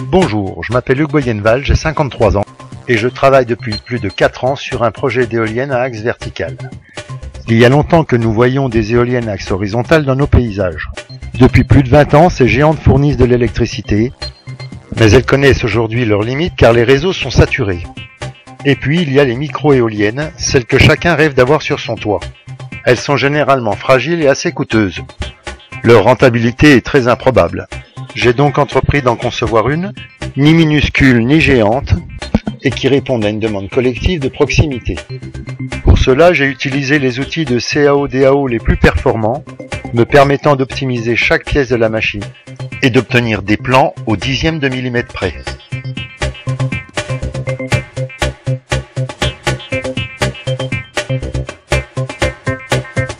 Bonjour, je m'appelle Hugues Boyenval, j'ai 53 ans et je travaille depuis plus de 4 ans sur un projet d'éolienne à axe vertical. Il y a longtemps que nous voyons des éoliennes à axe horizontal dans nos paysages. Depuis plus de 20 ans, ces géantes fournissent de l'électricité, mais elles connaissent aujourd'hui leurs limites car les réseaux sont saturés. Et puis il y a les micro-éoliennes, celles que chacun rêve d'avoir sur son toit. Elles sont généralement fragiles et assez coûteuses. Leur rentabilité est très improbable. J'ai donc entrepris d'en concevoir une, ni minuscule ni géante, et qui répondent à une demande collective de proximité. Pour cela, j'ai utilisé les outils de CAO-DAO les plus performants, me permettant d'optimiser chaque pièce de la machine et d'obtenir des plans au dixième de millimètre près.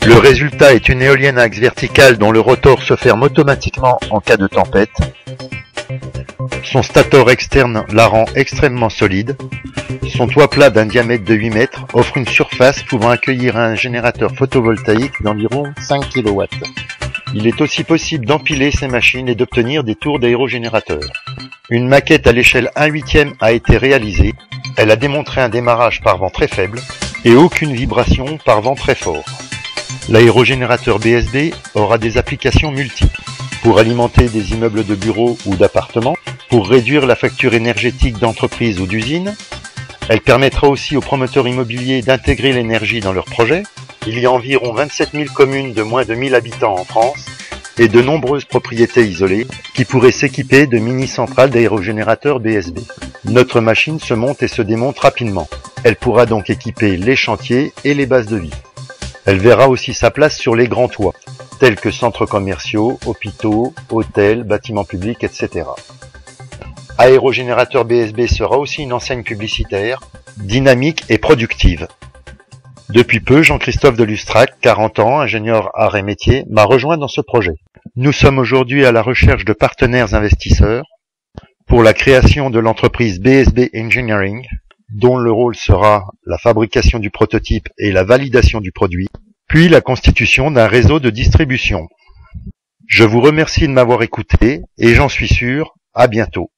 Le résultat est une éolienne à axe vertical dont le rotor se ferme automatiquement en cas de tempête. Son stator externe la rend extrêmement solide. Son toit plat d'un diamètre de 8 mètres offre une surface pouvant accueillir un générateur photovoltaïque d'environ 5 kW. Il est aussi possible d'empiler ces machines et d'obtenir des tours d'aérogénérateurs. Une maquette à l'échelle 1/8 a été réalisée. Elle a démontré un démarrage par vent très faible et aucune vibration par vent très fort. L'aérogénérateur BSB aura des applications multiples. Pour alimenter des immeubles de bureaux ou d'appartements, pour réduire la facture énergétique d'entreprises ou d'usines. Elle permettra aussi aux promoteurs immobiliers d'intégrer l'énergie dans leurs projets. Il y a environ 27 000 communes de moins de 1000 habitants en France et de nombreuses propriétés isolées qui pourraient s'équiper de mini-centrales d'aérogénérateurs BSB. Notre machine se monte et se démonte rapidement. Elle pourra donc équiper les chantiers et les bases de vie. Elle verra aussi sa place sur les grands toits, tels que centres commerciaux, hôpitaux, hôtels, bâtiments publics, etc. Aérogénérateur BSB sera aussi une enseigne publicitaire, dynamique et productive. Depuis peu, Jean-Christophe Delustrac, 40 ans, ingénieur art et métier, m'a rejoint dans ce projet. Nous sommes aujourd'hui à la recherche de partenaires investisseurs pour la création de l'entreprise BSB Engineering, dont le rôle sera la fabrication du prototype et la validation du produit, puis la constitution d'un réseau de distribution. Je vous remercie de m'avoir écouté et j'en suis sûr, à bientôt.